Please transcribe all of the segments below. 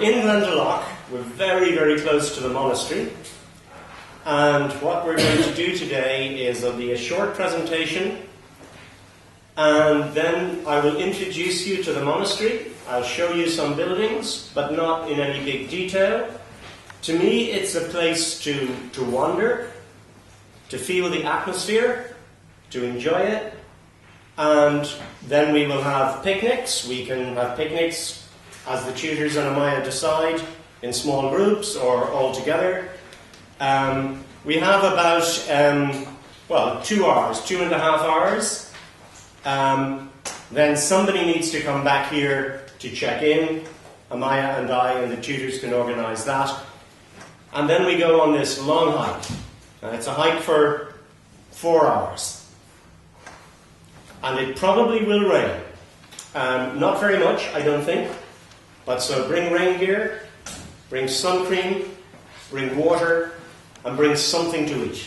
we're in Glendalough. We're very, very close to the monastery. And what we're going to do today is there'll be a short presentation, and then I will introduce you to the monastery. I'll show you some buildings, but not in any big detail. To me, it's a place to wander, to feel the atmosphere, to enjoy it, and then we will have picnics. We can have picnics as the tutors and Amaya decide, in small groups or all together. We have about, 2 hours, 2.5 hours. Then somebody needs to come back here to check in. Amaya and I and the tutors can organise that. And then we go on this long hike. And it's a hike for 4 hours. And it probably will rain. Not very much, I don't think. But so bring rain gear, bring sun cream, bring water, and bring something to eat.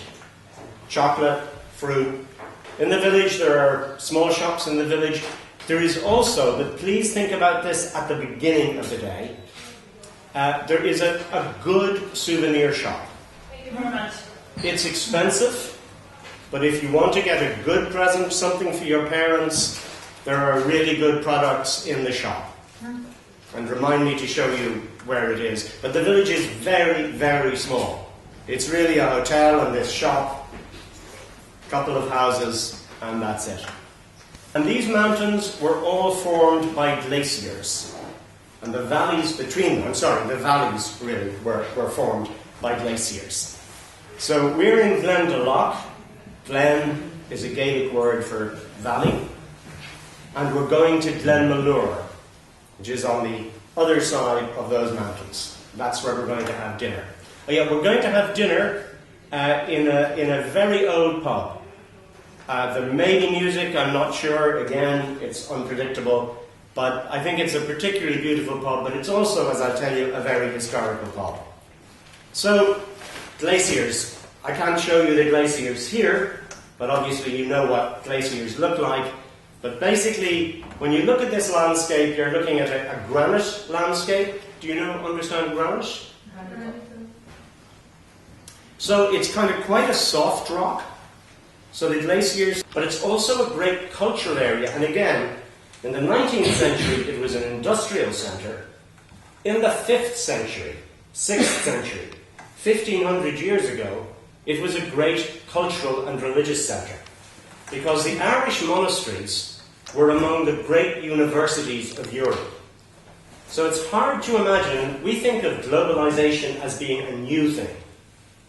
Chocolate, fruit. In the village, there are small shops in the village. There is also, but please think about this at the beginning of the day, there is a good souvenir shop. Thank you very much. It's expensive, but if you want to get a good present, something for your parents, there are really good products in the shop. And remind me to show you where it is. But the village is very, very small. It's really a hotel and this shop, a couple of houses, and that's it. And these mountains were all formed by glaciers. And the valleys between them, the valleys really were formed by glaciers. So we're in Glendalough. Glen is a Gaelic word for valley. And we're going to Glenmalure, which is on the other side of those mountains. That's where we're going to have dinner. Oh yeah, we're going to have dinner in a very old pub. There may be music, I'm not sure. Again, it's unpredictable. But I think it's a particularly beautiful pub, but it's also, as I'll tell you, a very historical pub. So, glaciers. I can't show you the glaciers here, but obviously you know what glaciers look like. But basically, when you look at this landscape, you're looking at a granite landscape. Do you understand granite? So it's kind of quite a soft rock. So the glaciers, but it's also a great cultural area. And again, in the 19th century, it was an industrial centre. In the 5th century, 6th century, 1500 years ago, it was a great cultural and religious centre. Because the Irish monasteries were among the great universities of Europe. So it's hard to imagine, we think of globalization as being a new thing.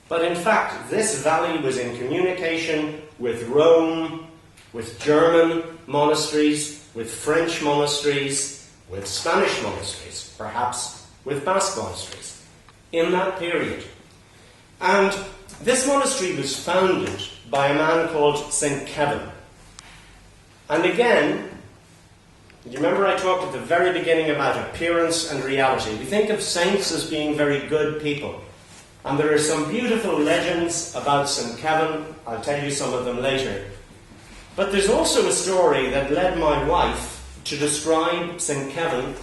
But in fact, this valley was in communication with Rome, with German monasteries, with French monasteries, with Spanish monasteries, perhaps with Basque monasteries, in that period. And this monastery was founded by a man called St. Kevin. And again, do you remember I talked at the very beginning about appearance and reality? We think of saints as being very good people. And there are some beautiful legends about St. Kevin. I'll tell you some of them later. But there's also a story that led my wife to describe St. Kevin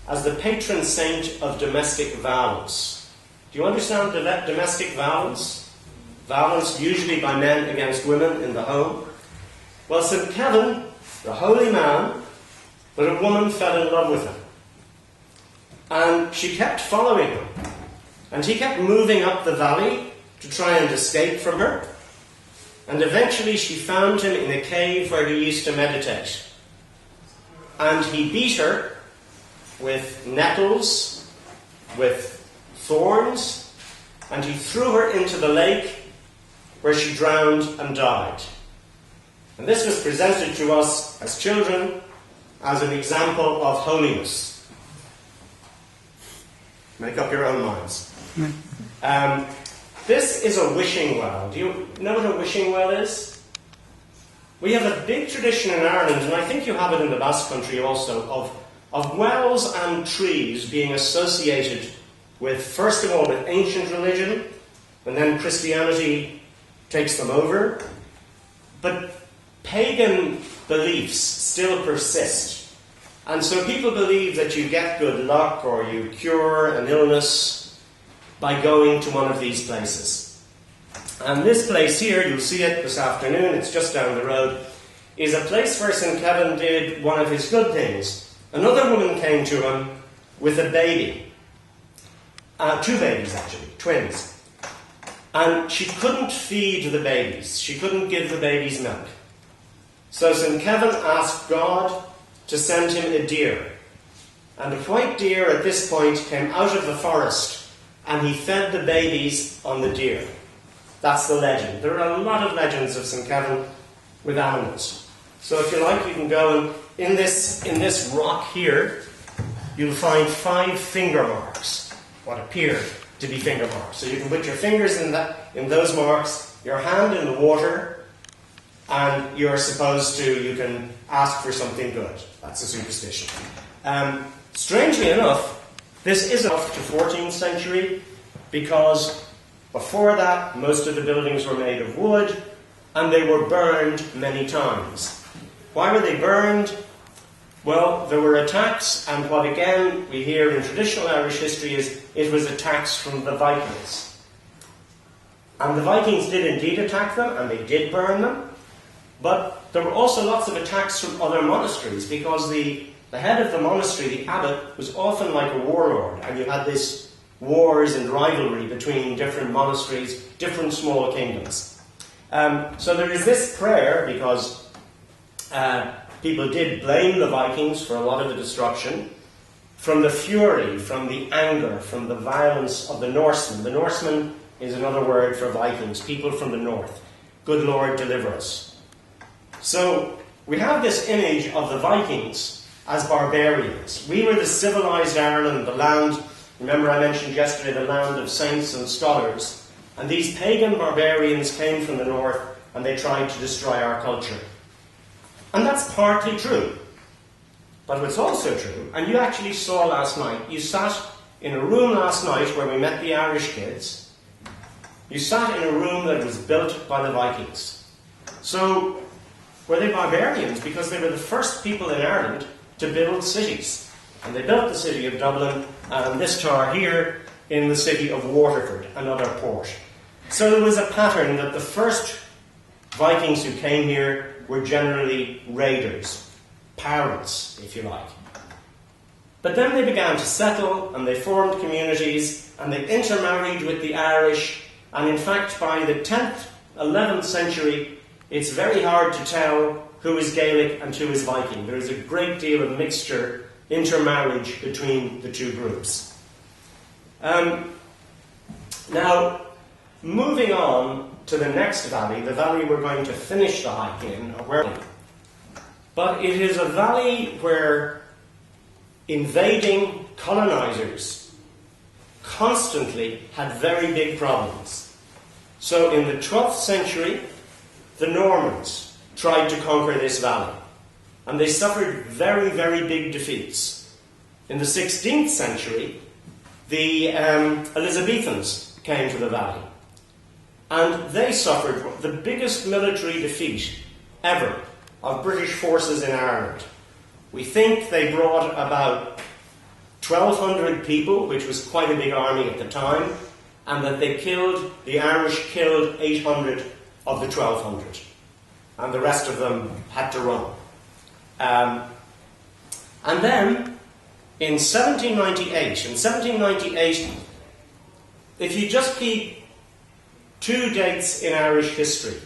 as the patron saint of domestic violence. Do you understand domestic violence? Violence usually by men against women in the home. Well, St. Kevin, the holy man, but a woman fell in love with him. And she kept following him. And he kept moving up the valley to try and escape from her. And eventually she found him in a cave where he used to meditate. And he beat her with nettles, with thorns, and he threw her into the lake where she drowned and died. And this was presented to us as children as an example of holiness. Make up your own minds. This is a wishing well. Do you know what a wishing well is? We have a big tradition in Ireland, and I think you have it in the Basque Country also, of wells and trees being associated with, first of all, with ancient religion, and then Christianity takes them over. But pagan beliefs still persist. And so people believe that you get good luck or you cure an illness by going to one of these places. And this place here, you'll see it this afternoon, it's just down the road, is a place where St. Kevin did one of his good things. Another woman came to him with a baby. Two babies, actually, twins. And she couldn't feed the babies. She couldn't give the babies milk. So St. Kevin asked God to send him a deer. And the white deer at this point came out of the forest and he fed the babies on the deer. That's the legend. There are a lot of legends of St. Kevin with animals. So if you like, you can go and in this rock here, you'll find 5 finger marks, what appear to be finger marks. So you can put your fingers in those marks, your hand in the water, and you can ask for something good. That's a superstition. Strangely enough, this is up to 14th century, because before that, most of the buildings were made of wood, and they were burned many times. Why were they burned? Well, there were attacks, and what again we hear in traditional Irish history is it was attacks from the Vikings. And the Vikings did indeed attack them, and they did burn them, but there were also lots of attacks from other monasteries, because the head of the monastery, the abbot, was often like a warlord, and you had this wars and rivalry between different monasteries, different small kingdoms. So there is this prayer, because people did blame the Vikings for a lot of the destruction, from the fury, from the anger, from the violence of the Norsemen. The Norsemen is another word for Vikings, people from the north. Good Lord, deliver us. So we have this image of the Vikings as barbarians. We were the civilized Ireland, the land, remember I mentioned yesterday, the land of saints and scholars, and these pagan barbarians came from the north and they tried to destroy our culture. And that's partly true. But what's also true, and you actually saw last night, you sat in a room last night where we met the Irish kids. You sat in a room that was built by the Vikings. So, were they barbarians? Because they were the first people in Ireland to build cities. And they built the city of Dublin, and this tower here in the city of Waterford, another port. So there was a pattern that the first Vikings who came here were generally raiders, pirates, if you like. But then they began to settle, and they formed communities, and they intermarried with the Irish, and in fact by the 10th, 11th century, it's very hard to tell who is Gaelic and who is Viking. There is a great deal of mixture, intermarriage between the two groups. Now, moving on to the next valley, the valley we're going to finish the hike in, but it is a valley where invading colonizers constantly had very big problems. So in the 12th century, the Normans tried to conquer this valley, and they suffered very, very big defeats. In the 16th century, the Elizabethans came to the valley, and they suffered the biggest military defeat ever of British forces in Ireland. We think they brought about 1,200 people, which was quite a big army at the time, and that the Irish killed 800 of the 1,200, and the rest of them had to run. And then, in 1798, if you just keep 2 dates in Irish history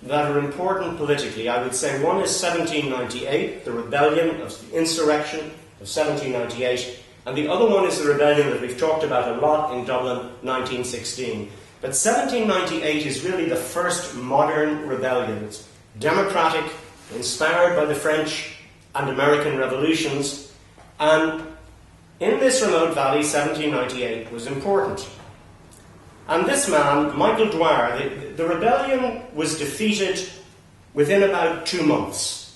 that are important politically, I would say one is 1798, the rebellion of the insurrection of 1798, and the other one is the rebellion that we've talked about a lot in Dublin, 1916. But 1798 is really the first modern rebellion. It's democratic, inspired by the French and American revolutions, and in this remote valley, 1798 was important. And this man, Michael Dwyer, the rebellion was defeated within about 2 months.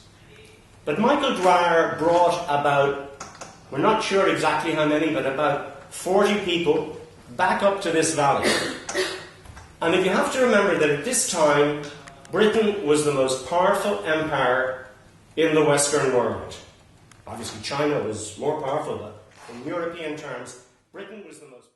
But Michael Dwyer brought about, we're not sure exactly how many, but about 40 people back up to this valley. And if you have to remember that at this time, Britain was the most powerful empire in the Western world. Obviously China was more powerful, but in European terms, Britain was the most